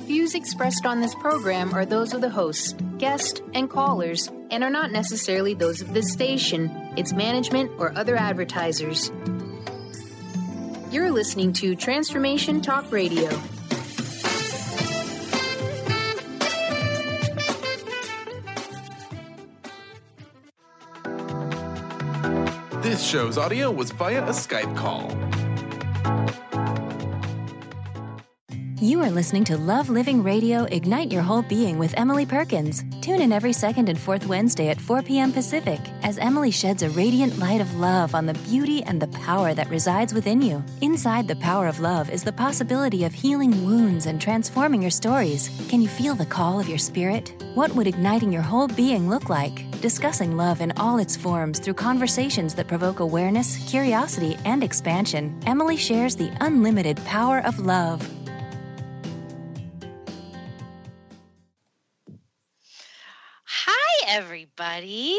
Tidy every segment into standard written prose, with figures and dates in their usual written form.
Views expressed on this program are those of the host, guest, and callers, and are not necessarily those of this station, its management, or other advertisers. You're listening to Transformation Talk Radio. This show's audio was via a Skype call. You are listening to Love Living Radio Ignite Your Whole Being with Emily Perkins. Tune in every second and fourth Wednesday at 4 p.m. Pacific as Emily sheds a radiant light of love on the beauty and the power that resides within you. Inside the power of love is the possibility of healing wounds and transforming your stories. Can you feel the call of your spirit? What would igniting your whole being look like? Discussing love in all its forms through conversations that provoke awareness, curiosity, and expansion, Emily shares the unlimited power of love. Everybody,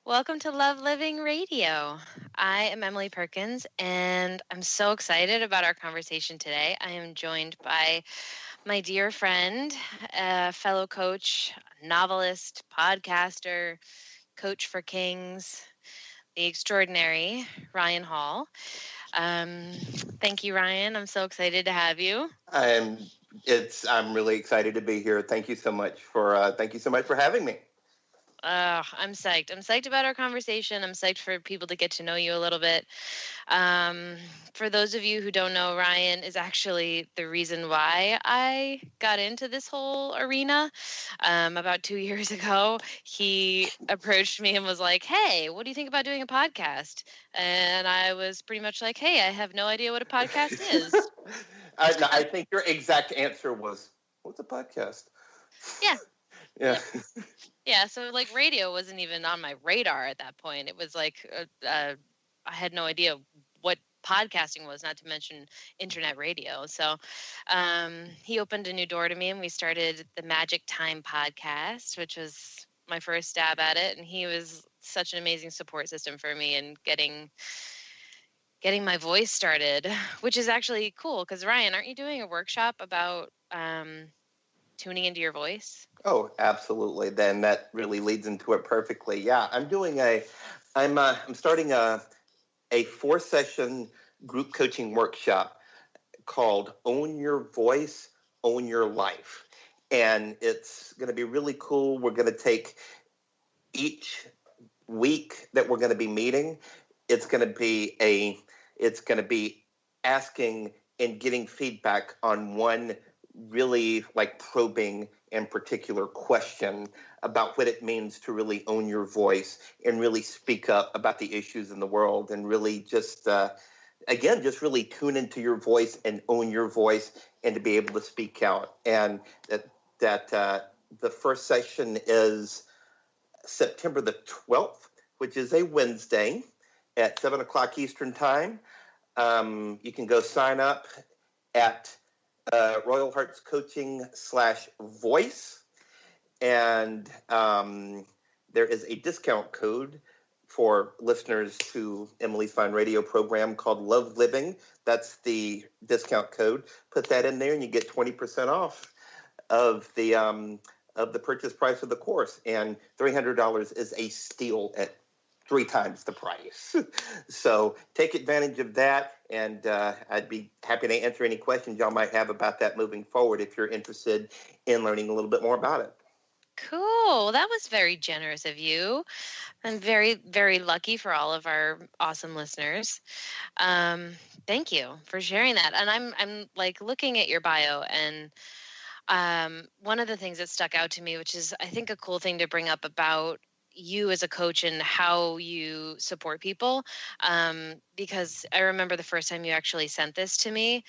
welcome to Love Living Radio. I am Emily Perkins, and I'm so excited about our conversation today. I am joined by my dear friend, fellow coach, novelist, podcaster, coach for kings, the extraordinary Ryan Hall. Thank you, Ryan. I'm so excited to have you. I'm really excited to be here. Thank you so much for having me. I'm psyched. I'm psyched about our conversation. I'm psyched for people to get to know you a little bit. For those of you who don't know, Ryan is actually the reason why I got into this whole arena. About 2 years ago, he approached me and was like, "Hey, what do you think about doing a podcast?" And I was pretty much like, "Hey, I have no idea what a podcast is." I think your exact answer was, "What's a podcast?" Yeah. Yeah. Yeah, so like radio wasn't even on my radar at that point. It was like I had no idea what podcasting was, not to mention internet radio. So he opened a new door to me, and we started the Magic Time podcast, which was my first stab at it. And he was such an amazing support system for me in getting my voice started, which is actually cool. Because Ryan, aren't you doing a workshop about tuning into your voice? Oh, absolutely. Then that really leads into it perfectly. Yeah, I'm starting a 4-session group coaching workshop called Own Your Voice, Own Your Life. And it's going to be really cool. We're going to take each week that we're going to be meeting. It's going to be asking and getting feedback on one really probing and particular question about what it means to really own your voice and really speak up about the issues in the world, and really just really tune into your voice and own your voice and to be able to speak out. And that the first session is September the 12th, which is a Wednesday at 7:00 Eastern time. You can go sign up at Royal Hearts Coaching /voice, and there is a discount code for listeners to Emily's Fine Radio program called Love Living. That's the discount code. Put that in there, and you get 20% off of the purchase price of the course. And $300 is a steal at 3 times the price. So take advantage of that, and I'd be happy to answer any questions y'all might have about that moving forward if you're interested in learning a little bit more about it. Cool. That was very generous of you. I'm very, very lucky for all of our awesome listeners. Thank you for sharing that. And I'm like looking at your bio, and one of the things that stuck out to me, which is I think a cool thing to bring up about you as a coach and how you support people, because I remember the first time you actually sent this to me,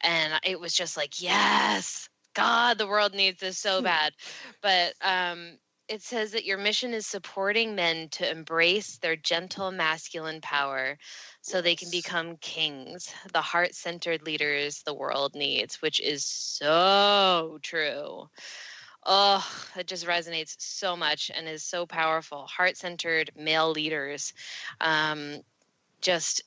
and it was just like, yes, God, the world needs this so bad. But it says that your mission is supporting men to embrace their gentle masculine power so they can become kings, the heart-centered leaders the world needs, which is so true. Oh, it just resonates so much and is so powerful. Heart-centered male leaders just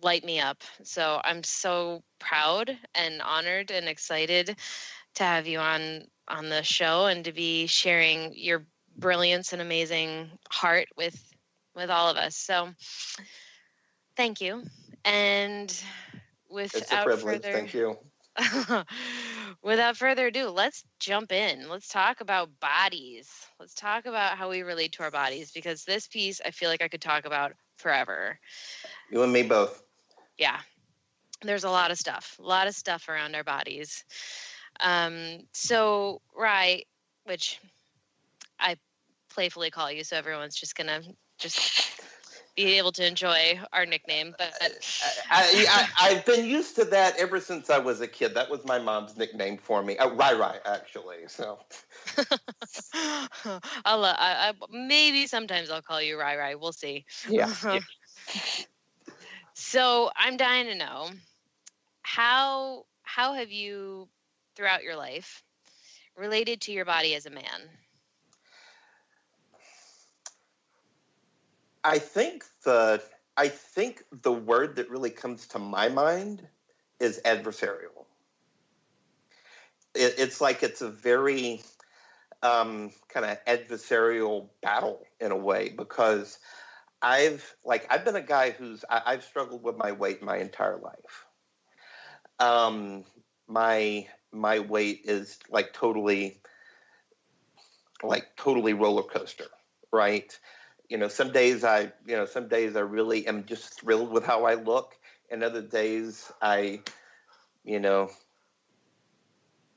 light me up. So I'm so proud and honored and excited to have you on the show and to be sharing your brilliance and amazing heart with all of us. So thank you. And It's a without privilege. further Thank you. without further ado, let's jump in. Let's talk about bodies. Let's talk about how we relate to our bodies, because this piece I feel like I could talk about forever. You and me both. Yeah. There's a lot of stuff around our bodies. So Rye, which I playfully call you, so everyone's just gonna be able to enjoy our nickname. But I've been used to that ever since I was a kid. That was my mom's nickname for me. Rai, actually. So maybe sometimes I'll call you Rai. We'll see. Yeah. So I'm dying to know, how have you throughout your life related to your body as a man? I think the word that really comes to my mind is adversarial. It's like it's a very kind of adversarial battle in a way, because I've been a guy I've struggled with my weight my entire life. My weight is totally roller coaster, right? Some days I really am just thrilled with how I look, and other days I,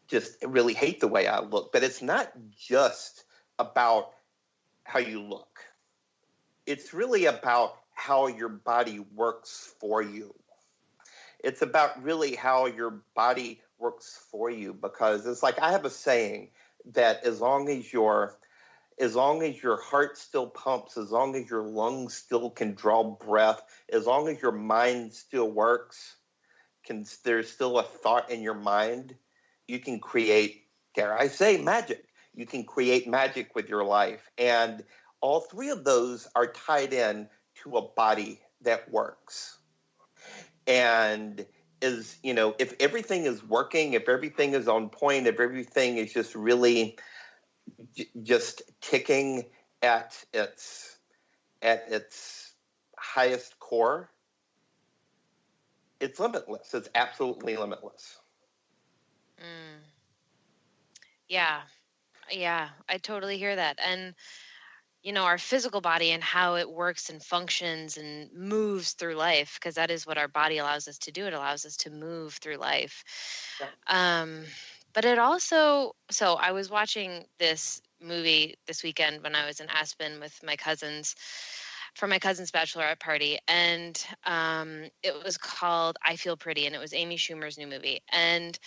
just really hate the way I look. But it's not just about how you look. It's really about how your body works for you. It's about really how your body works for you, because it's like I have a saying that as long as your heart still pumps, as long as your lungs still can draw breath, as long as your mind still works, there's still a thought in your mind, you can create, dare I say, magic. You can create magic with your life. And all three of those are tied in to a body that works. And if everything is working, if everything is on point, if everything is just really just ticking at its highest core, it's limitless. It's absolutely limitless. Yeah, I totally hear that. And our physical body and how it works and functions and moves through life, because that is what our body allows us to do. It allows us to move through life. Yeah. But it also, so I was watching this movie this weekend when I was in Aspen with my cousins for my cousin's bachelorette party, and it was called I Feel Pretty, and it was Amy Schumer's new movie. And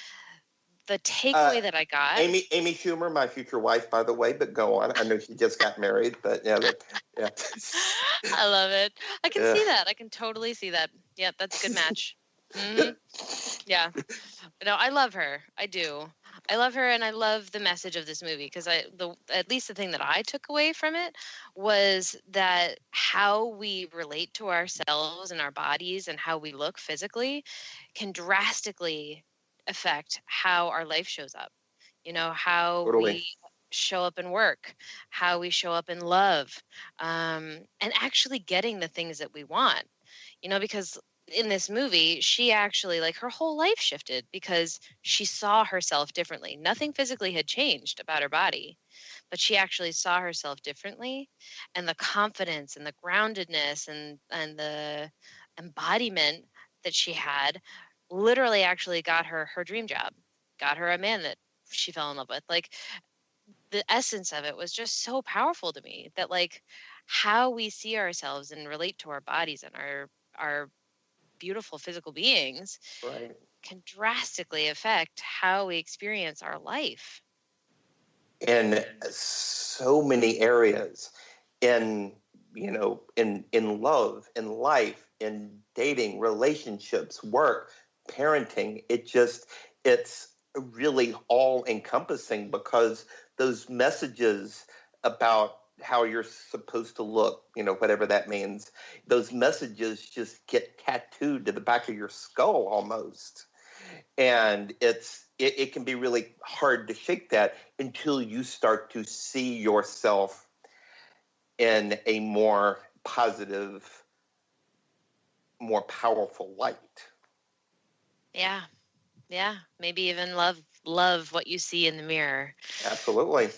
the takeaway that I got... Amy Schumer, my future wife, by the way, but go on. I know she just got married, but yeah. I love it. I can see that. I can totally see that. Yeah, that's a good match. Mm-hmm. Yeah. No, I love her. I do. I love her, and I love the message of this movie, because at least the thing that I took away from it was that how we relate to ourselves and our bodies and how we look physically can drastically affect how our life shows up. How Totally. we show up in work, how we show up in love, and actually getting the things that we want. Because in this movie, she actually, her whole life shifted because she saw herself differently. Nothing physically had changed about her body, but she actually saw herself differently, and the confidence and the groundedness and the embodiment that she had literally actually got her dream job, got her a man that she fell in love with. The essence of it was just so powerful to me, that how we see ourselves and relate to our bodies and our beautiful physical beings, right, can drastically affect how we experience our life. In so many areas, in love, in life, in dating, relationships, work, parenting. It's really all encompassing, because those messages about how you're supposed to look, whatever that means, those messages just get tattooed to the back of your skull almost. And it's it can be really hard to shake that until you start to see yourself in a more positive, more powerful light. Yeah. Yeah. Maybe even love what you see in the mirror. Absolutely.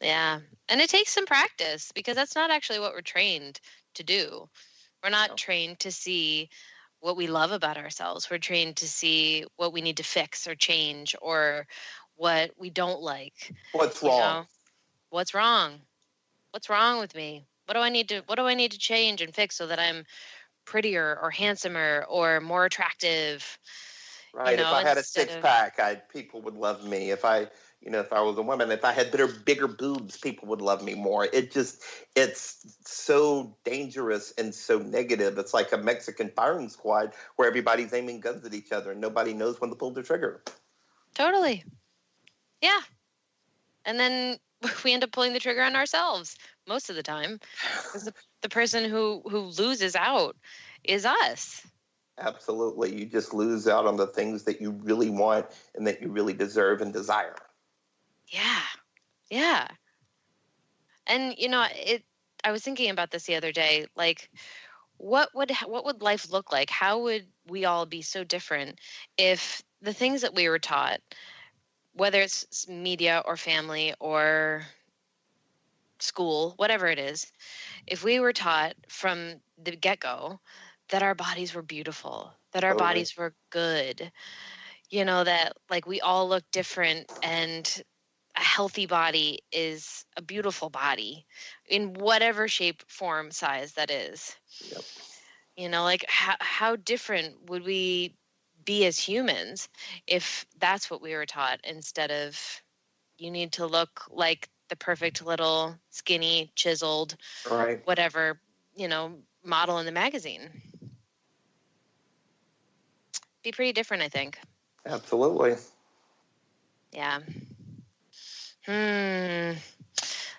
Yeah. And it takes some practice because that's not actually what we're trained to do. We're not trained to see what we love about ourselves. We're trained to see what we need to fix or change or what we don't like. What's You wrong? know, what's wrong? What's wrong with me? What do I need to change and fix so that I'm prettier or handsomer or more attractive? Right. If I had a Instead six of pack, people would love me. If I was a woman, if I had bigger boobs, people would love me more. It's so dangerous and so negative. It's like a Mexican firing squad where everybody's aiming guns at each other and nobody knows when to pull the trigger. Totally. Yeah. And then we end up pulling the trigger on ourselves most of the time because the person who loses out is us. Absolutely. You just lose out on the things that you really want and that you really deserve and desire. Yeah. Yeah. And I was thinking about this the other day, like what would life look like? How would we all be so different if the things that we were taught, whether it's media or family or school, whatever it is, if we were taught from the get-go that our bodies were beautiful, that our Totally. bodies were good, that like we all look different and a healthy body is a beautiful body in whatever shape, form, size that is. Yep. Like how different would we be as humans if that's what we were taught instead of you need to look like the perfect little skinny, chiseled, Right. whatever, model in the magazine. Be pretty different, I think. Absolutely. Yeah.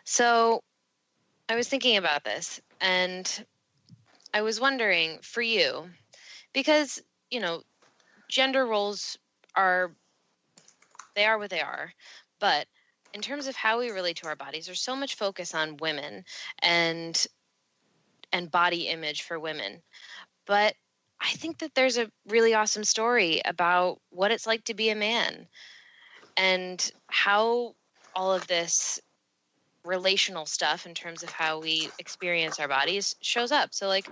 So I was thinking about this and I was wondering for you, because, gender roles are what they are, but in terms of how we relate to our bodies, there's so much focus on women and body image for women. But I think that there's a really awesome story about what it's like to be a man and how all of this relational stuff in terms of how we experience our bodies shows up. So like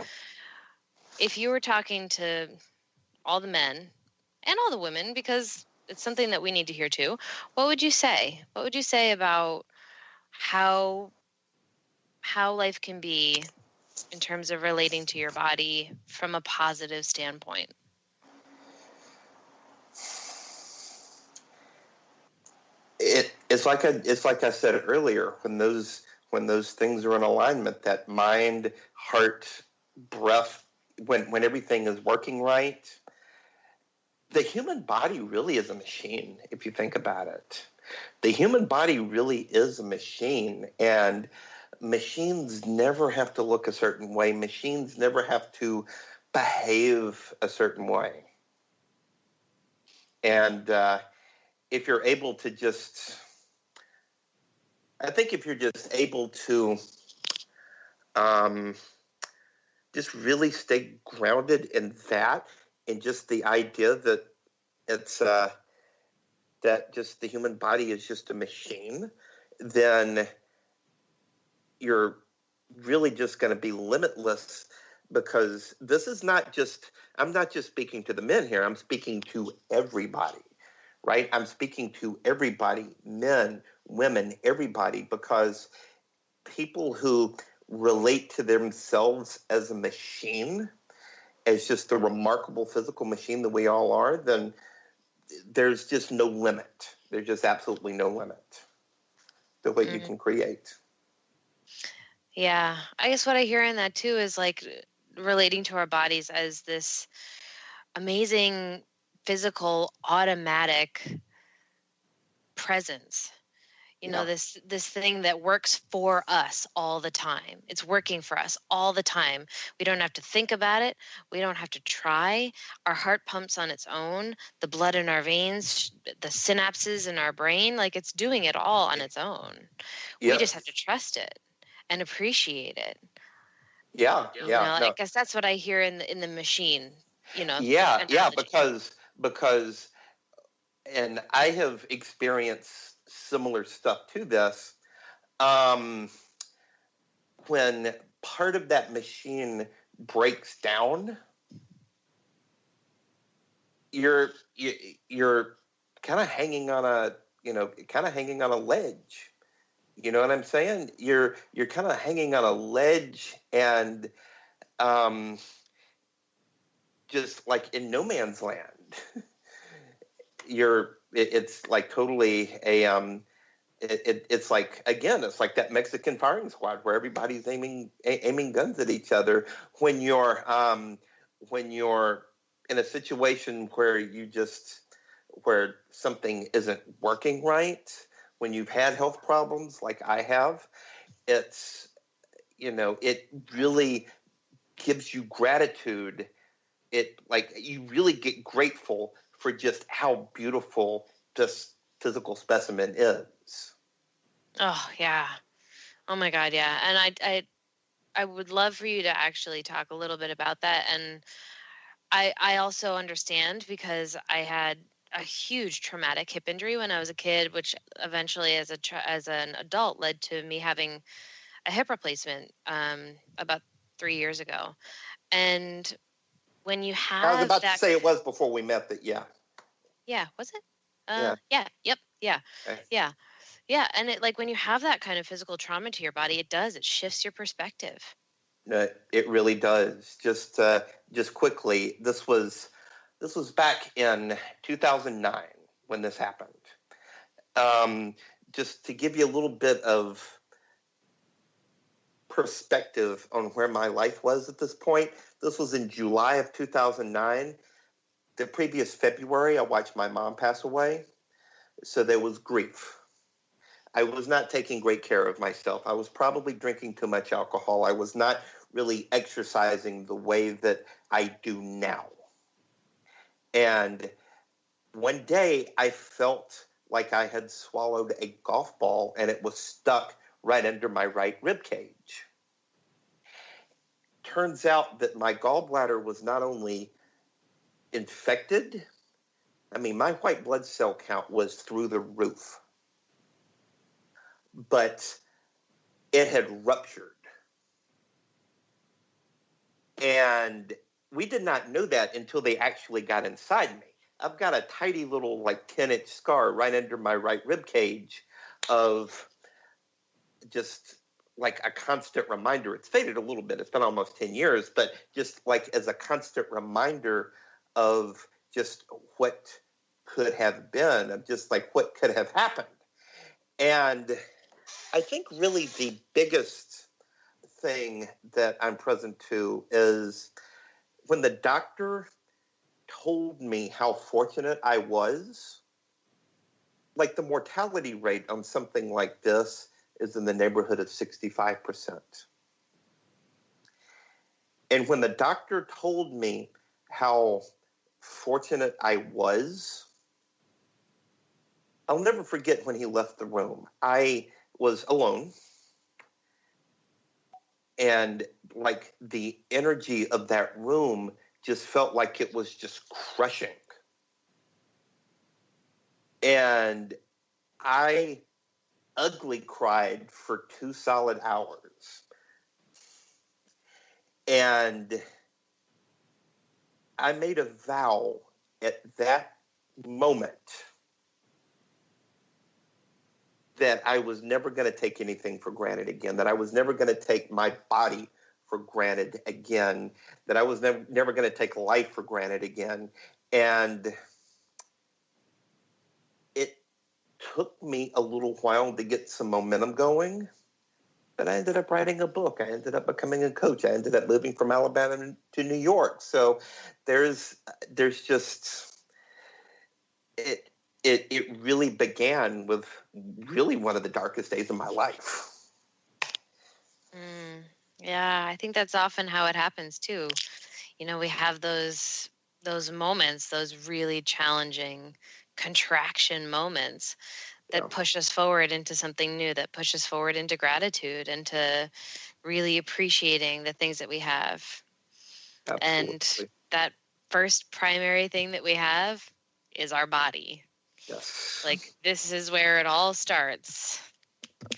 if you were talking to all the men and all the women, because it's something that we need to hear too, what would you say? What would you say about how life can be in terms of relating to your body from a positive standpoint? It's like I said earlier, when those things are in alignment, that mind, heart, breath, when everything is working right, the human body really is a machine. If you think about it, the human body really is a machine, and machines never have to look a certain way. Machines never have to behave a certain way. And if you're able to I think if you're just able to just really stay grounded in that, and just the idea that it's that just the human body is just a machine, then you're really just going to be limitless, because this is not just, I'm not just speaking to the men here, I'm speaking to everybody, right? I'm speaking to everybody, men, women, everybody, because people who relate to themselves as a machine, as just a remarkable physical machine that we all are, then there's just no limit. There's just absolutely no limit to what you can create. Yeah. I guess what I hear in that too is like relating to our bodies as this amazing physical automatic presence. this thing that works for us all the time. It's working for us all the time. We don't have to think about it. We don't have to try. Our heart pumps on its own. The blood in our veins, the synapses in our brain, like it's doing it all on its own. We just have to trust it and appreciate it. Yeah. I guess that's what I hear in the machine, Yeah, analogy. because and I have experienced similar stuff to this. When part of that machine breaks down, you're kind of hanging on a ledge. You know what I'm saying? You're kind of hanging on a ledge, and just like in no man's land. It's like totally it's like, again, it's like that Mexican firing squad where everybody's aiming guns at each other when you're in a situation where something isn't working right, when you've had health problems like I have. It's it really gives you gratitude. You really get grateful for just how beautiful this physical specimen is. Oh yeah. Oh my God, yeah. And I would love for you to actually talk a little bit about that. And I also understand because I had a huge traumatic hip injury when I was a kid, which eventually as an adult led to me having a hip replacement about 3 years ago. And when you have I was about that, to say it was before we met that, yeah. Yeah, was it? Yeah. Yep, yeah. Okay. Yeah. Yeah, and it, like when you have that kind of physical trauma to your body, it shifts your perspective. No, it really does. Just quickly, this was back in 2009 when this happened. Just to give you a little bit of perspective on where my life was at this point, this was in July of 2009. The previous February, I watched my mom pass away, so there was grief. I was not taking great care of myself. I was probably drinking too much alcohol. I was not really exercising the way that I do now. And one day I felt like I had swallowed a golf ball and it was stuck right under my right rib cage. Turns out that my gallbladder was not only infected, my white blood cell count was through the roof, but it had ruptured. And we did not know that until they actually got inside me. I've got a tiny little 10-inch scar right under my right rib cage of just like a constant reminder. It's faded a little bit. It's been almost 10 years, but just like as a constant reminder of just what could have been, of just like what could have happened. And I think really the biggest thing that I'm present to is when the doctor told me how fortunate I was. Like the mortality rate on something like this is in the neighborhood of 65%. And when the doctor told me how fortunate I was, I'll never forget when he left the room. I was alone. And like the energy of that room just felt like it was just crushing. And I ugly cried for 2 solid hours. And I made a vow at that moment that I was never going to take anything for granted again, that I was never going to take my body for granted again, that I was never going to take life for granted again. And it took me a little while to get some momentum going, but I ended up writing a book. I ended up becoming a coach. I ended up moving from Alabama to New York. So there's just, it really began with really one of the darkest days of my life. Yeah, I think that's often how it happens too. We have those moments, those really challenging contraction moments that push us forward into something new, that push us forward into gratitude, into really appreciating the things that we have. Absolutely. And that first primary thing that we have is our body. Yes. Like, this is where it all starts.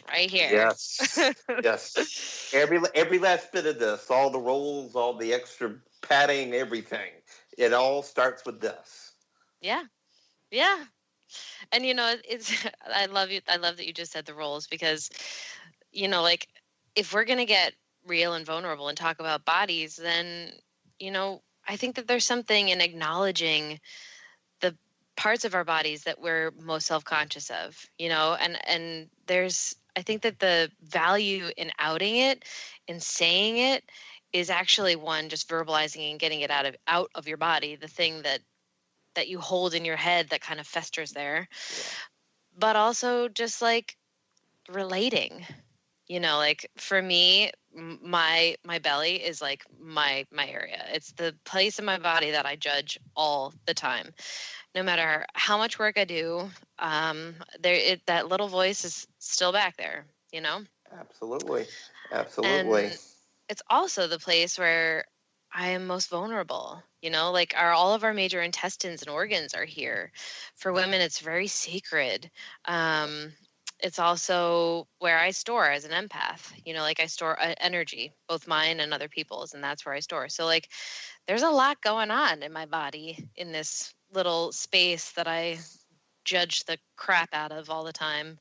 Right here. Yes. Yes. Every last bit of this, all the rolls, all the extra padding, everything. It all starts with this. Yeah. Yeah. And it's I love that you just said the roles, because like, if we're going to get real and vulnerable and talk about bodies, then I think that there's something in acknowledging the parts of our bodies that we're most self-conscious of, and I think that the value in outing it, in saying it, is actually, one, just verbalizing and getting it out of your body, the thing that you hold in your head that kind of festers there. Yeah. But also just like relating, like, for me, my belly is like my area. It's the place in my body that I judge all the time. No matter how much work I do, that little voice is still back there, Absolutely. Absolutely. And it's also the place where I am most vulnerable, like, all of our major intestines and organs are here. For women, it's very sacred. It's also where I store as an empath, like, I store energy, both mine and other people's, and that's where I store. So, like, there's a lot going on in my body, in this little space that I judge the crap out of all the time.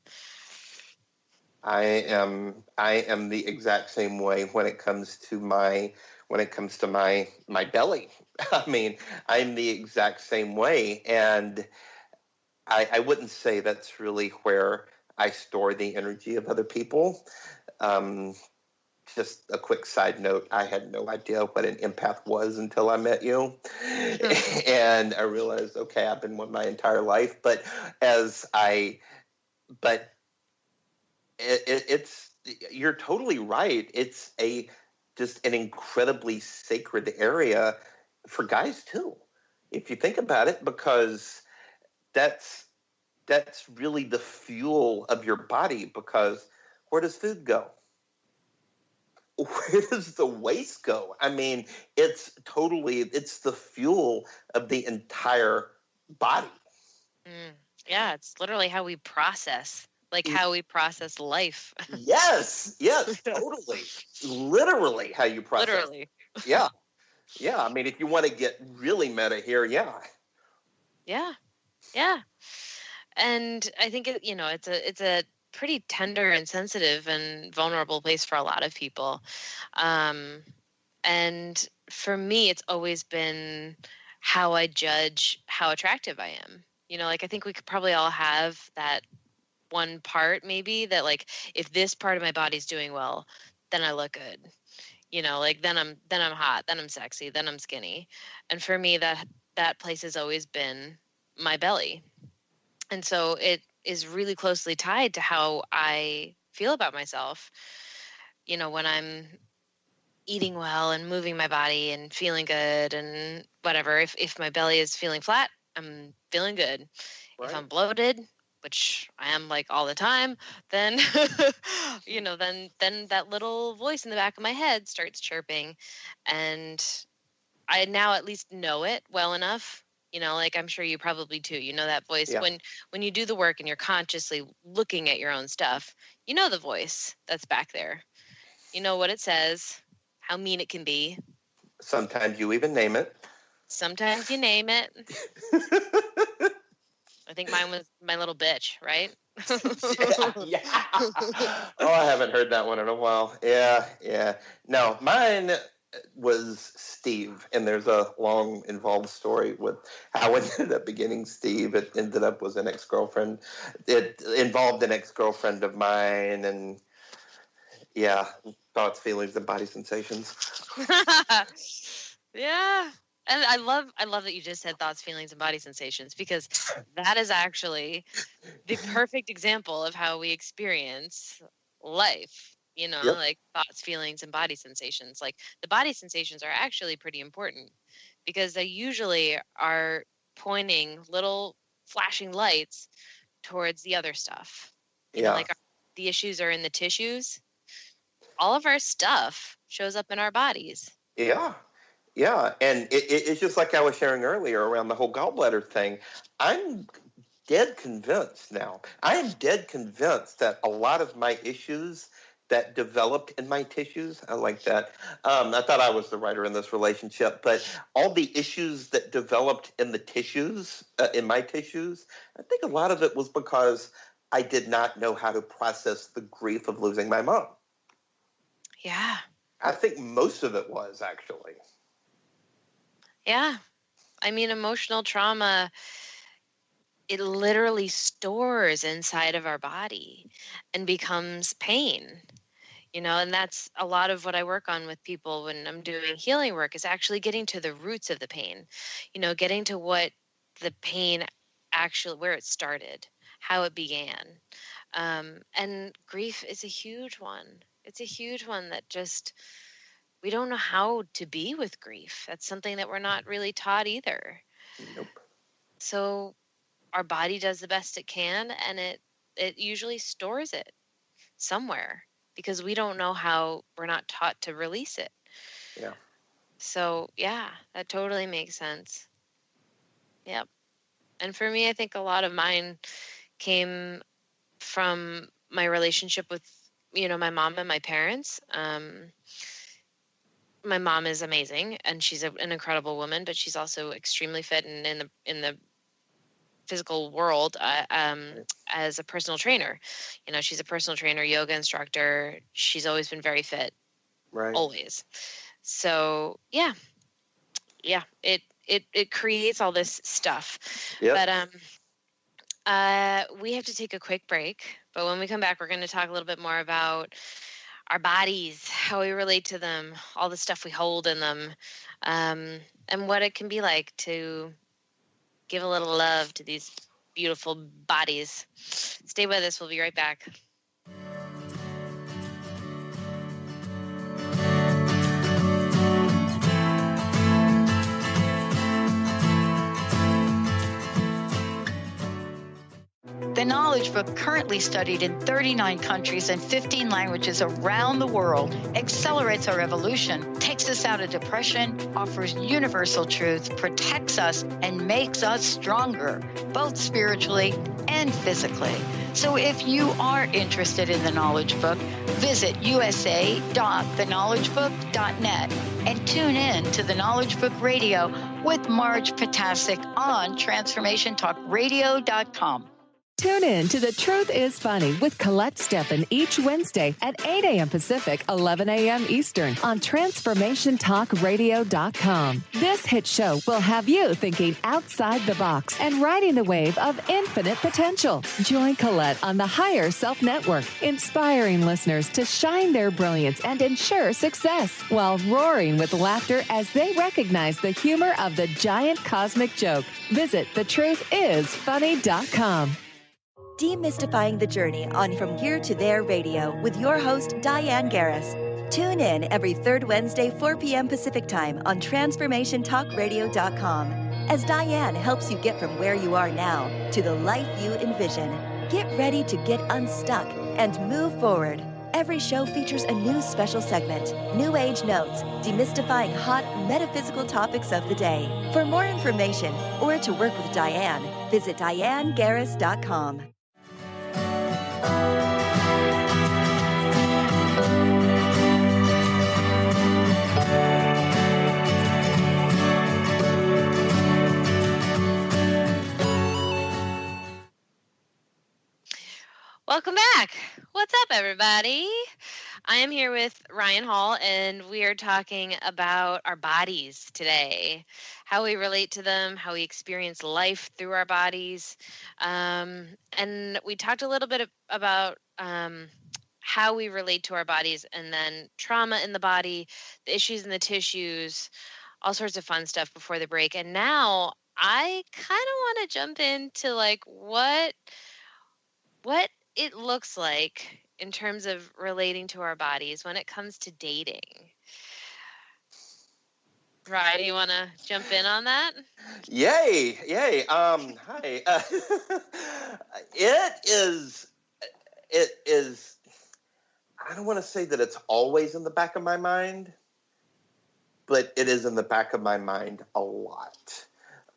I am the exact same way when it comes to my belly. I mean, I'm the exact same way, and I wouldn't say that's really where I store the energy of other people. Just a quick side note, I had no idea what an empath was until I met you. And I realized, okay, I've been one my entire life. But it's you're totally right. It's just an incredibly sacred area for guys too, if you think about it, because that's really the fuel of your body. Because where does food go? Where does the waste go? I mean, it's the fuel of the entire body. Yeah, it's literally how we process, like how we process life. Yes, totally. Literally how you process. Literally. Yeah. I mean, if you want to get really meta here, yeah. And I think it's a pretty tender and sensitive and vulnerable place for a lot of people. And for me, it's always been how I judge how attractive I am. Like, I think we could probably all have that one part, maybe, that, like, if this part of my body's doing well, then I look good. Like, then I'm hot, then I'm sexy, then I'm skinny. And for me, that place has always been my belly. And so it is really closely tied to how I feel about myself. When I'm eating well and moving my body and feeling good and whatever, if my belly is feeling flat, I'm feeling good. Right. If I'm bloated, which I am, like, all the time, then then that little voice in the back of my head starts chirping, and I now at least know it well enough. Like, I'm sure you probably too. That voice. Yeah. When you do the work and you're consciously looking at your own stuff, the voice that's back there. You know what it says, how mean it can be. Sometimes you even name it. Sometimes you name it. I think mine was my little bitch, right? Yeah. Oh, I haven't heard that one in a while. Yeah. No, mine was Steve, and there's a long involved story with how it ended up beginning Steve. It ended up was an ex-girlfriend. It involved an ex-girlfriend of mine, and yeah, thoughts, feelings, and body sensations. Yeah. And I love that you just said thoughts, feelings, and body sensations, because that is actually the perfect example of how we experience life. Yep. Like thoughts, feelings, and body sensations. Like the body sensations are actually pretty important because they usually are pointing little flashing lights towards the other stuff. Yeah. Like the issues are in the tissues. All of our stuff shows up in our bodies. Yeah. Yeah. And it's just like I was sharing earlier around the whole gallbladder thing. I'm dead convinced now. I am dead convinced that a lot of my issues that developed in my tissues, I like that. I thought I was the writer in this relationship, but all the issues that developed in the tissues, in my tissues, I think a lot of it was because I did not know how to process the grief of losing my mom. Yeah. I think most of it was, actually. Yeah. I mean, emotional trauma, it literally stores inside of our body and becomes pain. And that's a lot of what I work on with people when I'm doing healing work, is actually getting to the roots of the pain, getting to what the pain actually, where it started, how it began. And grief is a huge one. It's a huge one that just, we don't know how to be with grief. That's something that we're not really taught either. Nope. So our body does the best it can, and it usually stores it somewhere because we don't know how, we're not taught to release it. Yeah. So yeah, that totally makes sense. Yep. And for me, I think a lot of mine came from my relationship with, my mom and my parents. My mom is amazing and she's an incredible woman, but she's also extremely fit and in the physical world as a personal trainer. She's a personal trainer, yoga instructor. She's always been very fit. Right. Always. So yeah, it creates all this stuff. Yep. But we have to take a quick break. But when we come back, we're going to talk a little bit more about our bodies, how we relate to them, all the stuff we hold in them, and what it can be like to give a little love to these beautiful bodies. Stay with us. We'll be right back. The Knowledge Book, currently studied in 39 countries and 15 languages around the world, accelerates our evolution, takes us out of depression, offers universal truth, protects us, and makes us stronger, both spiritually and physically. So if you are interested in the Knowledge Book, visit usa.theknowledgebook.net and tune in to the Knowledge Book Radio with Marge Potasic on TransformationTalkRadio.com. Tune in to The Truth is Funny with Colette Steffen each Wednesday at 8 a.m. Pacific, 11 a.m. Eastern on TransformationTalkRadio.com. This hit show will have you thinking outside the box and riding the wave of infinite potential. Join Colette on the Higher Self Network, inspiring listeners to shine their brilliance and ensure success while roaring with laughter as they recognize the humor of the giant cosmic joke. Visit thetruthисfunny.com. Demystifying the journey on From Here to There Radio with your host, Diane Garris. Tune in every third Wednesday, 4 p.m. Pacific Time on TransformationTalkRadio.com as Diane helps you get from where you are now to the life you envision. Get ready to get unstuck and move forward. Every show features a new special segment, New Age Notes, demystifying hot metaphysical topics of the day. For more information or to work with Diane, visit DianeGarris.com. Welcome back. What's up, everybody? I am here with Ryan Hall, and we are talking about our bodies today, how we relate to them, how we experience life through our bodies. And we talked a little bit about how we relate to our bodies, and then trauma in the body, the issues in the tissues, all sorts of fun stuff before the break. And now I kind of want to jump into like what it looks like in terms of relating to our bodies when it comes to dating. Ryan, you want to jump in on that? Yay. Hi. It is, I don't want to say that it's always in the back of my mind, but it is in the back of my mind a lot.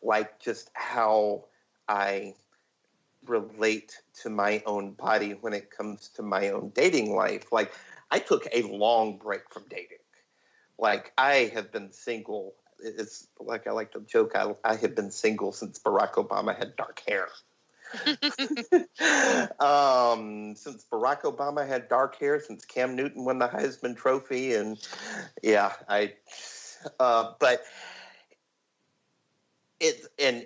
Like just how I relate to my own body when it comes to my own dating life. Like I took a long break from dating. Like I have been single. It's like I like to joke. I have been single since Barack Obama had dark hair. Since Barack Obama had dark hair, since Cam Newton won the Heisman Trophy, and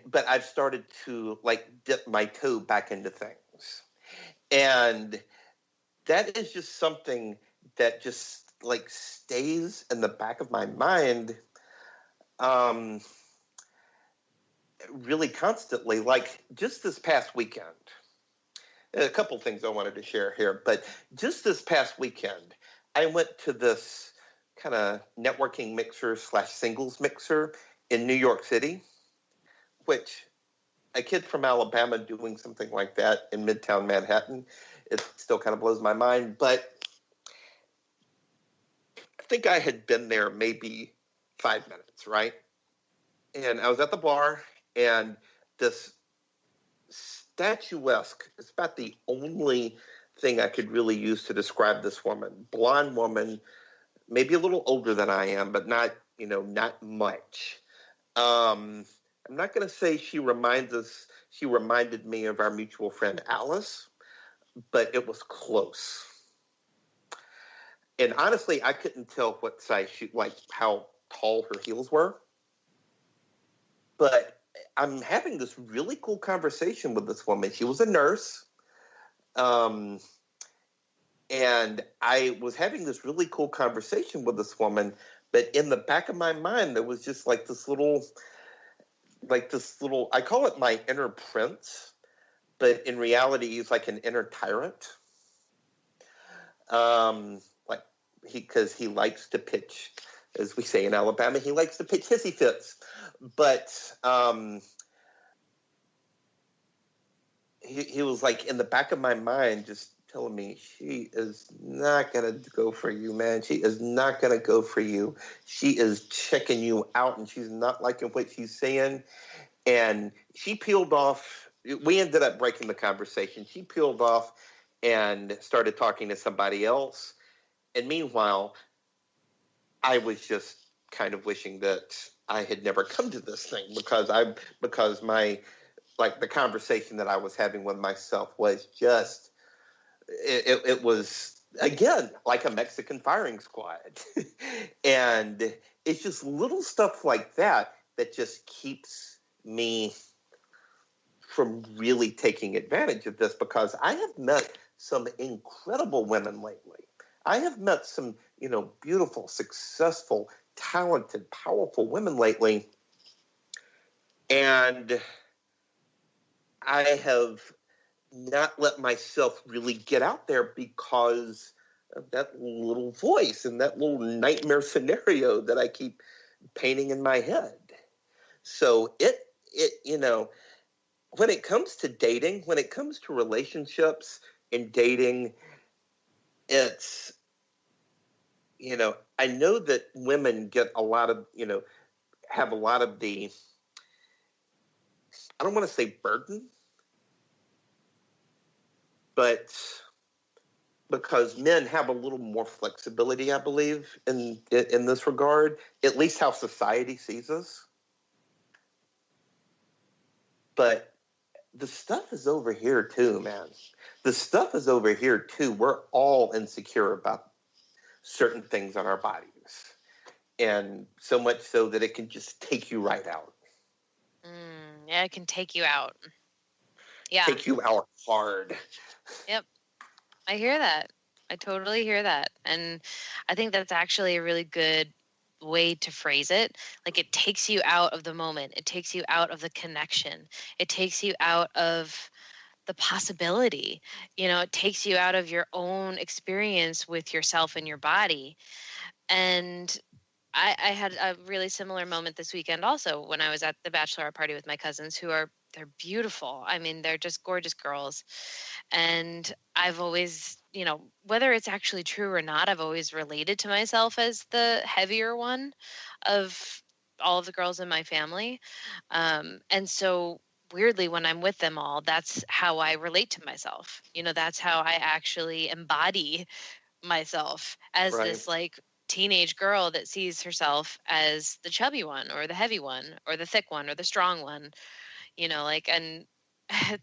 but I've started to like dip my toe back into things, and that is just something that just like stays in the back of my mind, really constantly. Like just this past weekend, a couple things I wanted to share here, but just this past weekend, I went to this kind of networking mixer / singles mixer in New York City, which a kid from Alabama doing something like that in Midtown Manhattan, it still kind of blows my mind. But I think I had been there maybe 5 minutes, right? And I was at the bar, and this statuesque, it's about the only thing I could really use to describe this woman. Blonde woman, maybe a little older than I am, but not much. I'm not going to say she reminded me of our mutual friend Alice, but it was close. And honestly, I couldn't tell what size how tall her heels were. But I'm having this really cool conversation with this woman. She was a nurse. And I was having this really cool conversation with this woman, but in the back of my mind, there was just like this little, I call it my inner prince, but in reality, he's like an inner tyrant. Because he likes to pitch, as we say in Alabama, he likes to pitch hissy fits. But he was like in the back of my mind, just telling me, she is not going to go for you, man. She is not going to go for you. She is checking you out, and she's not liking what she's saying. And she peeled off. We ended up breaking the conversation. She peeled off and started talking to somebody else. And meanwhile, I was just kind of wishing that I had never come to this thing, because the conversation that I was having with myself was just, it was, again, like a Mexican firing squad. And it's just little stuff like that just keeps me from really taking advantage of this, because I have met some incredible women lately. I have met some, beautiful, successful, talented, powerful women lately. And I have not let myself really get out there because of that little voice and that little nightmare scenario that I keep painting in my head. So when it comes to dating, when it comes to relationships and dating, it's, I know that women get a lot of, have a lot of the, I don't want to say burden, but because men have a little more flexibility, I believe, in this regard, at least how society sees us. But the stuff is over here too, man. The stuff is over here too. We're all insecure about certain things on our bodies. And so much so that it can just take you right out. Yeah, it can take you out. Yeah. Take you out hard. Yep. I hear that. I totally hear that. And I think that's actually a really good way to phrase it. Like, it takes you out of the moment. It takes you out of the connection. It takes you out of the possibility. It takes you out of your own experience with yourself and your body. And I had a really similar moment this weekend also when I was at the bachelorette party with my cousins, they're beautiful. I mean, they're just gorgeous girls. And I've always, whether it's actually true or not, I've always related to myself as the heavier one of all of the girls in my family. And so weirdly, when I'm with them all, that's how I relate to myself. That's how I actually embody myself as Right. this like teenage girl that sees herself as the chubby one or the heavy one or the thick one or the strong one, and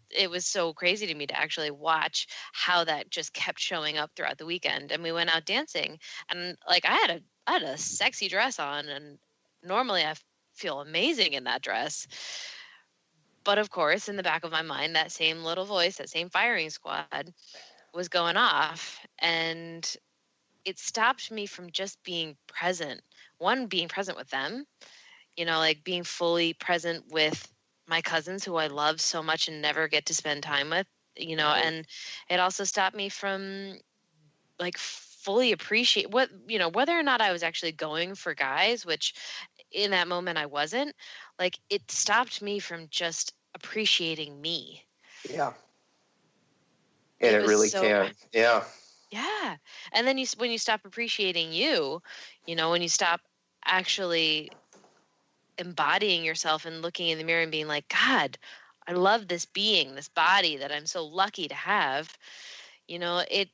it was so crazy to me to actually watch how that just kept showing up throughout the weekend. And we went out dancing, and like I had a sexy dress on, and normally I feel amazing in that dress. But of course, in the back of my mind, that same little voice, that same firing squad was going off, and it stopped me from just being present. One, being present with them, like being fully present with my cousins who I love so much and never get to spend time with, Right. and it also stopped me from like fully appreciate whether or not I was actually going for guys, which in that moment I wasn't. Like, it stopped me from just appreciating me. Yeah. And it was really so can. Yeah. Yeah. And then when you stop appreciating you, when you stop actually embodying yourself and looking in the mirror and being like, God, I love this being, this body that I'm so lucky to have, it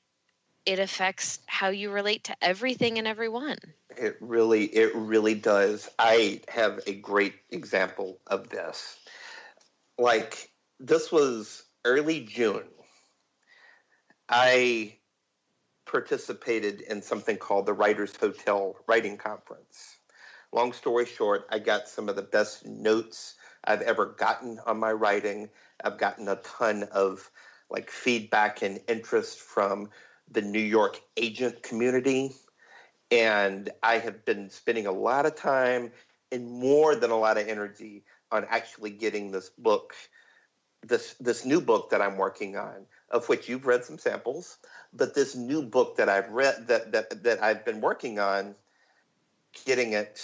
affects how you relate to everything and everyone. It really does. I have a great example of this. Like, this was early June. I participated in something called the Writers Hotel Writing Conference. Long story short, I got some of the best notes I've ever gotten on my writing. I've gotten a ton of like feedback and interest from the New York agent community. And I have been spending a lot of time and more than a lot of energy on actually getting this book, this new book that I'm working on, of which you've read some samples, but this new book that I've read that I've been working on, getting it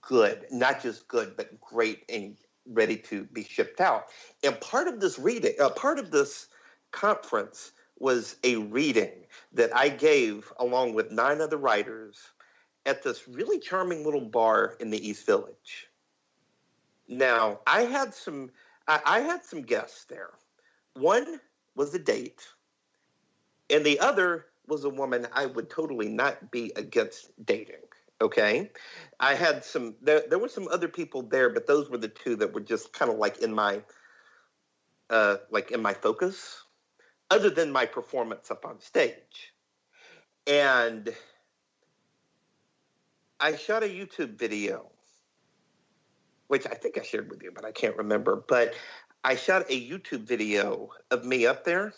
good, not just good, but great and ready to be shipped out. And part of this conference was a reading that I gave along with 9 other writers at this really charming little bar in the East Village. Now, I had some guests there. One was a date, and the other was a woman I would totally not be against dating. Okay, I had there were some other people there, but those were the 2 that were just kind of like in my focus, other than my performance up on stage. And I shot a YouTube video, which I think I shared with you, but I can't remember. But I shot a YouTube video of me up there.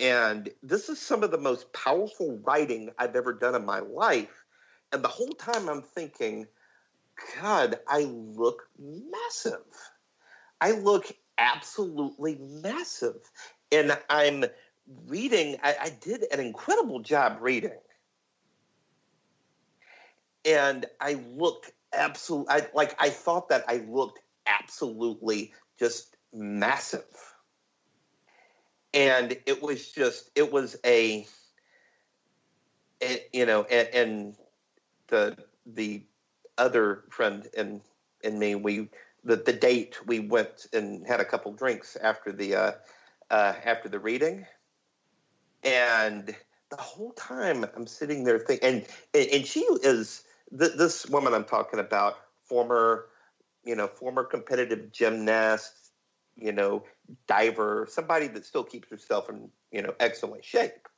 And this is some of the most powerful writing I've ever done in my life. And the whole time I'm thinking, God, I look massive. I look absolutely massive. And I'm reading, I did an incredible job reading. And I looked absolutely, I thought that I looked absolutely just massive. And it was the other friend and me, the date, we went and had a couple drinks after the reading. And the whole time I'm sitting there thinking, and she is this woman I'm talking about, former competitive gymnast, diver, somebody that still keeps herself in, excellent shape.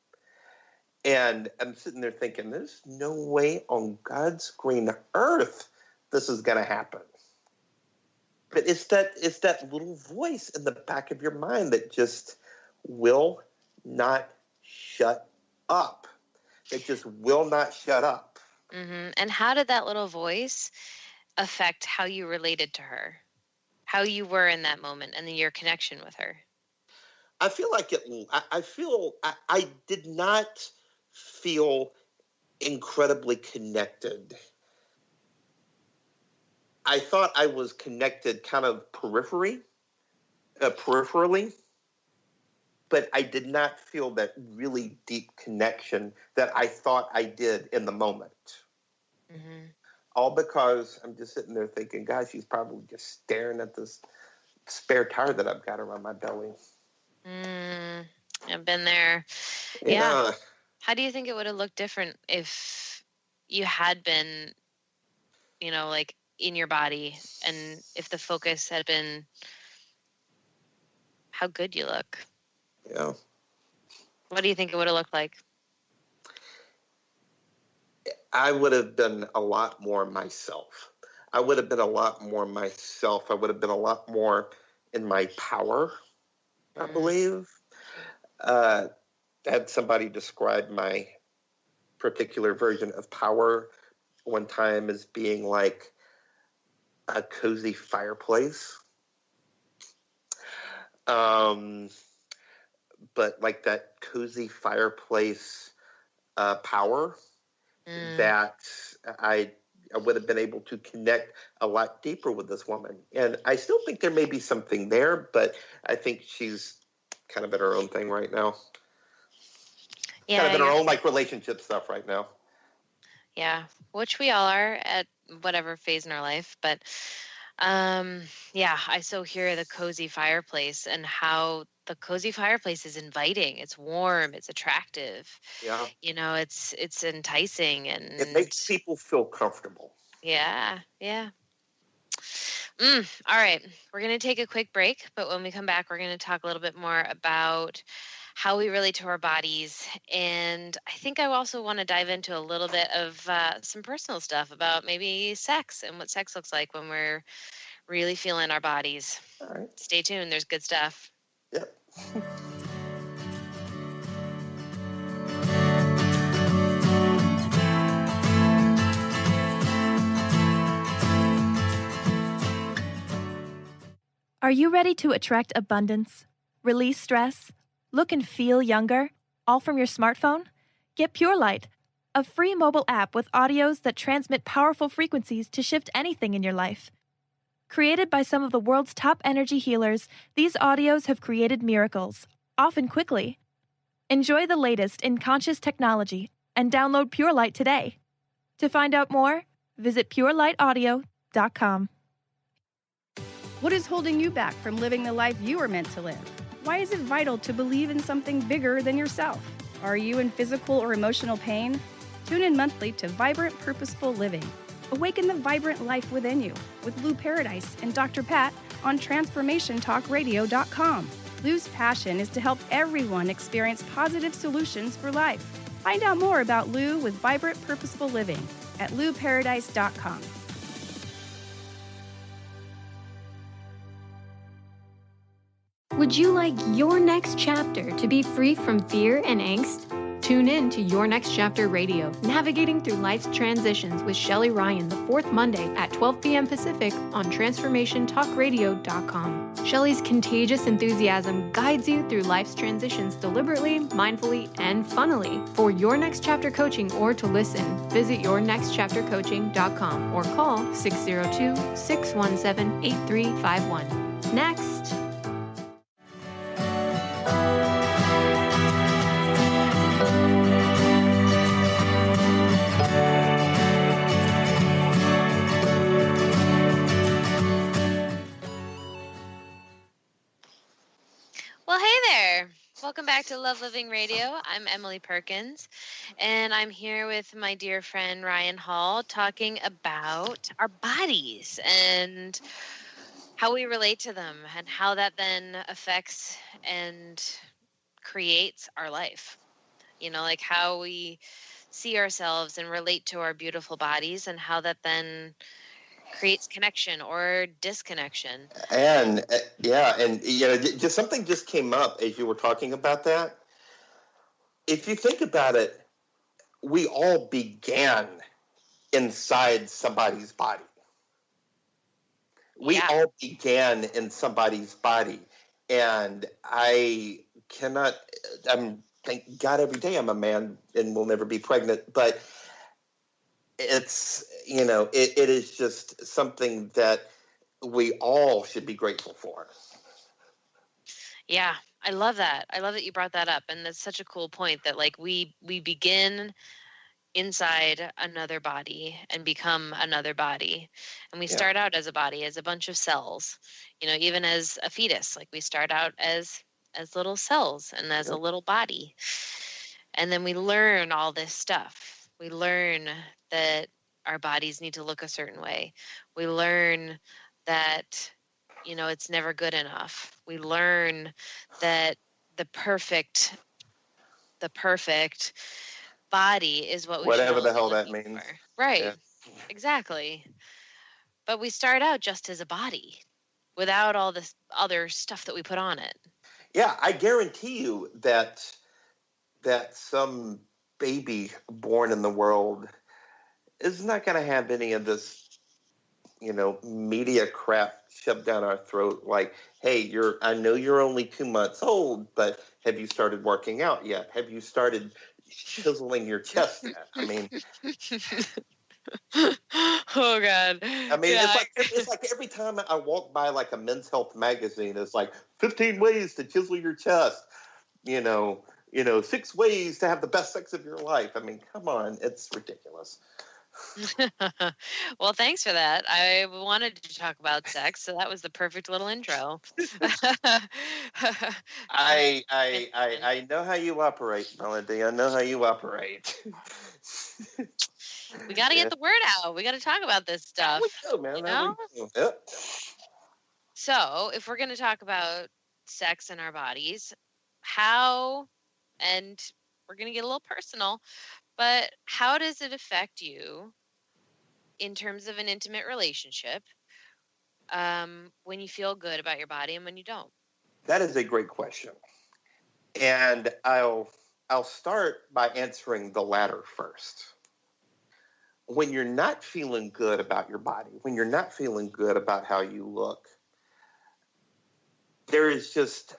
And I'm sitting there thinking, there's no way on God's green earth this is going to happen. But it's that little voice in the back of your mind that just will not shut up. It just will not shut up. And how did that little voice affect how you related to her, how you were in that moment, and then your connection with her? I feel like I did not feel incredibly connected. I thought I was connected kind of peripherally, but I did not feel that really deep connection that I thought I did in the moment. All because I'm just sitting there thinking, God, she's probably just staring at this spare tire that I've got around my belly. I've been there. Yeah. How do you think it would have looked different if you had been, like in your body, and if the focus had been how good you look? Yeah. What do you think it would have looked like? I would have been a lot more myself. I would have been a lot more in my power, I believe. Had somebody describe my particular version of power one time as being like a cozy fireplace. But like that cozy fireplace power that I would have been able to connect a lot deeper with this woman. And I still think there may be something there, but I think she's kind of in her own thing right now. Yeah, kind of in her own like relationship stuff right now. Yeah, which we all are at whatever phase in our life. But yeah, I so hear the cozy fireplace and how the cozy fireplace is inviting. It's warm. It's attractive. Yeah. It's enticing, and it makes people feel comfortable. Yeah. All right. We're going to take a quick break, but when we come back, we're going to talk a little bit more about how we relate to our bodies. And I think I also want to dive into a little bit of some personal stuff about maybe sex and what sex looks like when we're really feeling our bodies. All right. Stay tuned. There's good stuff. Yep. Are you ready to attract abundance, release stress, look and feel younger, all from your smartphone? Get Pure Light, a free mobile app with audios that transmit powerful frequencies to shift anything in your life. Created by some of the world's top energy healers, these audios have created miracles, often quickly. Enjoy the latest in conscious technology and download Pure Light today. To find out more, visit purelightaudio.com. What is holding you back from living the life you are meant to live? Why is it vital to believe in something bigger than yourself? Are you in physical or emotional pain? Tune in monthly to Vibrant Purposeful Living. Awaken the vibrant life within you with Lou Paradise and Dr. Pat on TransformationTalkRadio.com. Lou's passion is to help everyone experience positive solutions for life. Find out more about Lou with Vibrant Purposeful Living at LouParadise.com. Would you like your next chapter to be free from fear and angst? Tune in to Your Next Chapter Radio, navigating through life's transitions with Shelley Ryan the fourth Monday at 12 p.m. Pacific on TransformationTalkRadio.com. Shelley's contagious enthusiasm guides you through life's transitions deliberately, mindfully, and funnily. For Your Next Chapter coaching or to listen, visit YourNextChapterCoaching.com or call 602-617-8351. Next. Well, hey there. Welcome back to Love Living Radio. I'm Emily Perkins, and I'm here with my dear friend Ryan Hall talking about our bodies and how we relate to them and how that then affects and creates our life. Like how we see ourselves and relate to our beautiful bodies and how that then creates connection or disconnection. And just something just came up as you were talking about that. If you think about it, we all began inside somebody's body. We all began in somebody's body. And I cannot, thank God every day I'm a man and will never be pregnant, but it's, it is just something that we all should be grateful for. Yeah, I love that. I love that you brought that up. And that's such a cool point that like we begin inside another body and become another body. And we start out as a body, as a bunch of cells, even as a fetus, like we start out as little cells and as a little body. And then we learn all this stuff. We learn that our bodies need to look a certain way. We learn that, it's never good enough. We learn that the perfect body is what we whatever should the all hell be that looking means. for. Right. Yeah. Exactly. But we start out just as a body without all this other stuff that we put on it. Yeah, I guarantee you that some baby born in the world is not going to have any of this, media crap shoved down our throat. Like, hey, I know you're only 2 months old, but have you started working out yet? Have you started chiseling your chest yet? I mean, oh God. It's like every time I walk by like a Men's Health magazine, it's like 15 ways to chisel your chest. 6 ways to have the best sex of your life. I mean, come on, it's ridiculous. Well, thanks for that. I wanted to talk about sex, so that was the perfect little intro. I know how you operate, Melody. I know how you operate. We got to get the word out. We got to talk about this stuff. We go, man. Yep. So, if we're going to talk about sex in our bodies, and we're going to get a little personal, but how does it affect you in terms of an intimate relationship when you feel good about your body and when you don't? That is a great question. And I'll start by answering the latter first. When you're not feeling good about your body, when you're not feeling good about how you look, there's just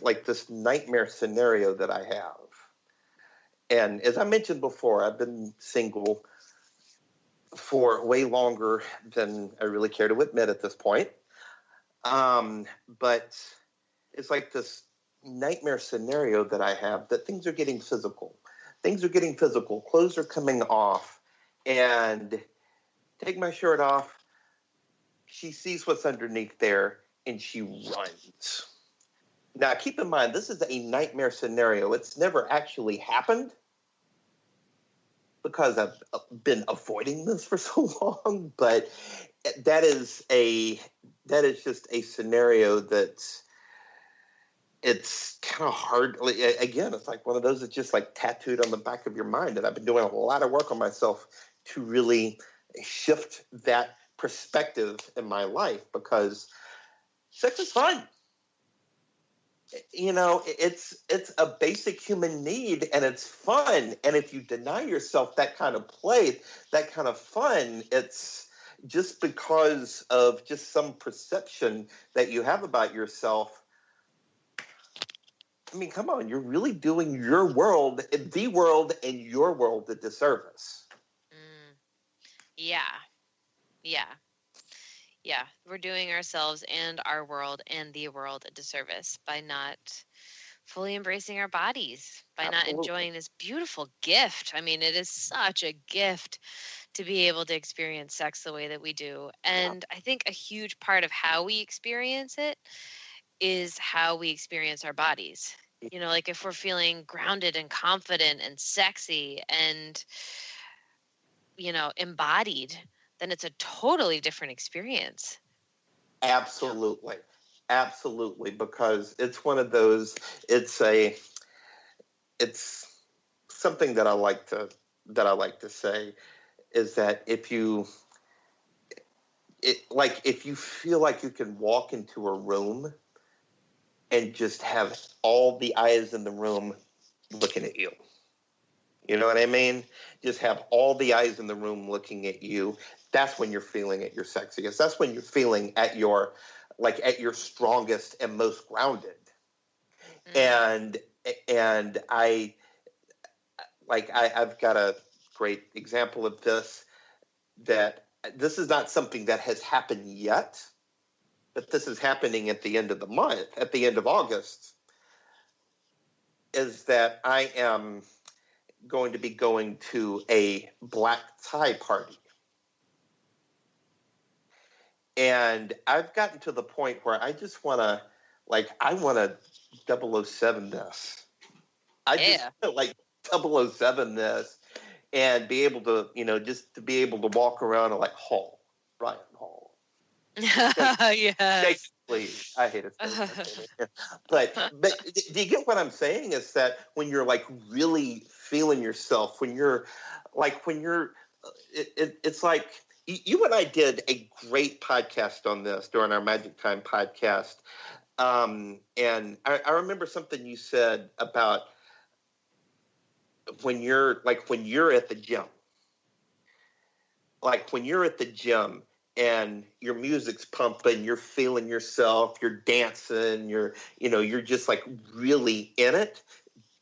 like this nightmare scenario that I have. And as I mentioned before, I've been single for way longer than I really care to admit at this point. But it's like this nightmare scenario that I have that things are getting physical. Things are getting physical. Clothes are coming off. And take my shirt off. She sees what's underneath there and she runs. Now, keep in mind, this is a nightmare scenario. It's never actually happened because I've been avoiding this for so long. But that is just a scenario that's, it's kind of hard. Again, it's like one of those that's just like tattooed on the back of your mind. And I've been doing a lot of work on myself to really shift that perspective in my life, because sex is fun. It's a basic human need and it's fun. And if you deny yourself that kind of play, that kind of fun, it's just because of just some perception that you have about yourself. I mean, come on, you're really doing your world, the world, and your world a disservice. Yeah. We're doing ourselves and our world and the world a disservice by not fully embracing our bodies, by Absolutely. not enjoying this beautiful gift. I mean, it is such a gift to be able to experience sex the way that we do. And I think a huge part of how we experience it is how we experience our bodies. Like if we're feeling grounded and confident and sexy and, embodied, then it's a totally different experience. Absolutely. Because it's one of those, it's something that I like to say is that if you feel like you can walk into a room and just have all the eyes in the room looking at you, You know what I mean? Just have all the eyes in the room looking at you. That's when you're feeling at your sexiest. That's when you're feeling at your strongest and most grounded. And I've got a great example of this, that this is not something that has happened yet, but this is happening at the end of the month, at the end of August, is that I am going to be going to a black tie party. And I've gotten to the point where I just want to, I want to 007 this. Just want to 007 this and be able to, just to be able to walk around and Hall, Ryan Hall. Yes. Please. I hate it. But do you get what I'm saying? Is that when you're really feeling yourself, when you're it's like you and I did a great podcast on this during our Magic Time podcast. And I remember something you said about when you're at the gym, when you're at the gym and your music's pumping, you're feeling yourself, you're dancing, you're just really in it.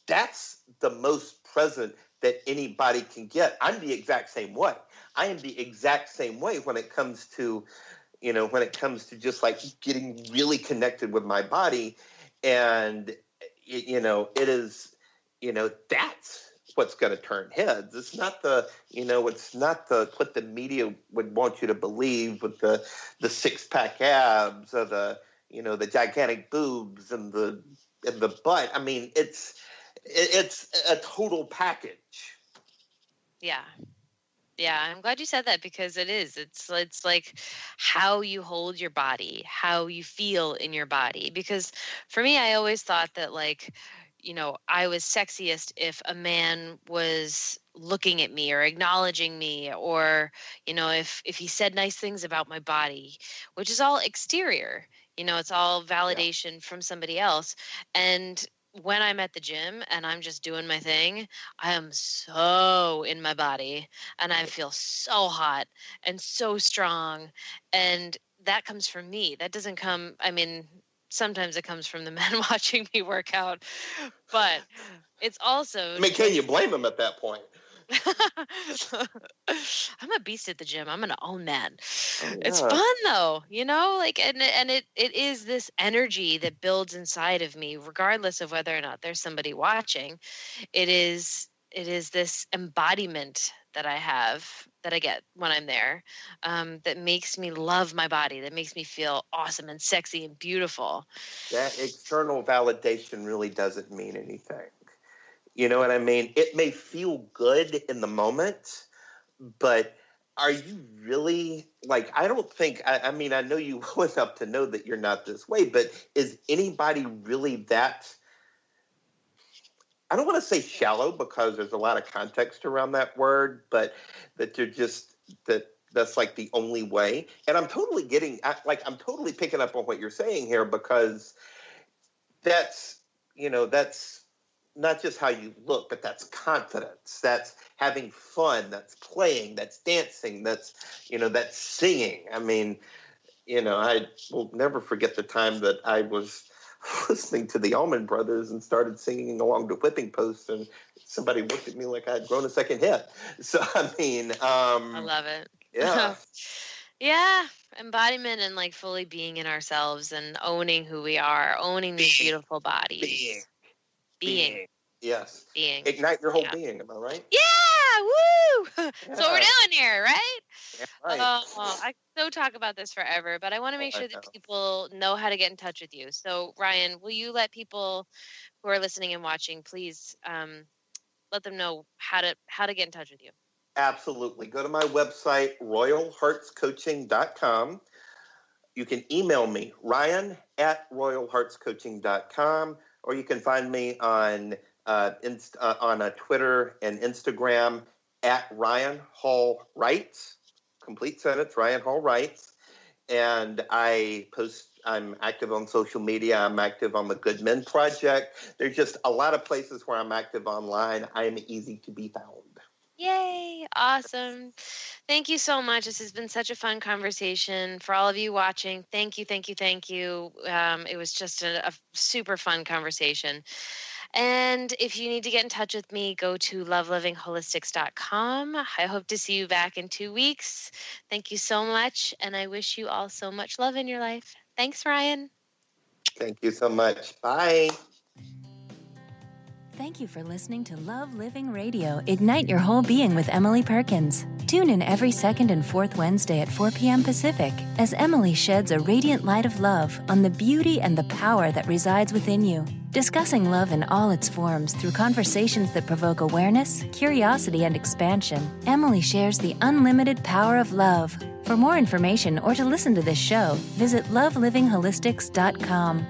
That's the most present that anybody can get. I'm the exact same way. I am the exact same way when it comes to, just getting really connected with my body. And, it is, that's what's going to turn heads. It's not what the media would want you to believe with the 6-pack abs or the gigantic boobs and the butt. I mean, it's a total package. Yeah. Yeah, I'm glad you said that, because it is. It's like how you hold your body, how you feel in your body. Because for me, I always thought that I was sexiest if a man was looking at me or acknowledging me, or if he said nice things about my body, which is all exterior. It's all validation from somebody else. And when I'm at the gym and I'm just doing my thing, I am so in my body and I feel so hot and so strong. And that comes from me. That doesn't come, sometimes it comes from the men watching me work out, but it's also. Can you blame them at that point? I'm a beast at the gym. I'm an own man. Oh, yeah. It's fun though, and it is this energy that builds inside of me, regardless of whether or not there's somebody watching. It is this embodiment that I have, that I get when I'm there, that makes me love my body, that makes me feel awesome and sexy and beautiful. That external validation really doesn't mean anything. You know what I mean? It may feel good in the moment, but are you really, I don't think, I know you well enough to know that you're not this way, but is anybody really that, I don't want to say shallow, because there's a lot of context around that word, but that they're just, that's the only way. And I'm totally I'm totally picking up on what you're saying here, because that's not just how you look, but that's confidence. That's having fun. That's playing. That's dancing. That's singing. I will never forget the time that I was listening to the Allman Brothers and started singing along to Whipping Post, and somebody looked at me like I had grown a second hip. So, I love it. Yeah. Yeah. Embodiment and fully being in ourselves and owning who we are, owning these beautiful bodies. Being. Yes. Being. Ignite your whole being, am I right? Yeah! Woo! Yeah. That's what we're doing here, right? Yeah, right. I could so talk about this forever, but I want to make sure that people know how to get in touch with you. So, Ryan, will you let people who are listening and watching, please let them know how to get in touch with you? Absolutely. Go to my website, royalheartscoaching.com. You can email me, ryan@royalheartscoaching.com, or you can find me on Twitter and Instagram @Ryan Hall Writes. Complete sentence, Ryan Hall Writes. and I'm active on social media. I'm active on the Good Men Project. There's just a lot of places where I'm active online. I am easy to be found. Yay. Awesome. Thank you so much. This has been such a fun conversation. For all of you watching, thank you, thank you, thank you. It was just a super fun conversation. And if you need to get in touch with me, go to lovelivingholistics.com. I hope to see you back in 2 weeks. Thank you so much. And I wish you all so much love in your life. Thanks, Ryan. Thank you so much. Bye. Thank you for listening to Love Living Radio, Ignite Your Whole Being with Emily Perkins. Tune in every second and fourth Wednesday at 4 p.m. Pacific as Emily sheds a radiant light of love on the beauty and the power that resides within you. Discussing love in all its forms through conversations that provoke awareness, curiosity, and expansion, Emily shares the unlimited power of love. For more information or to listen to this show, visit lovelivingholistics.com.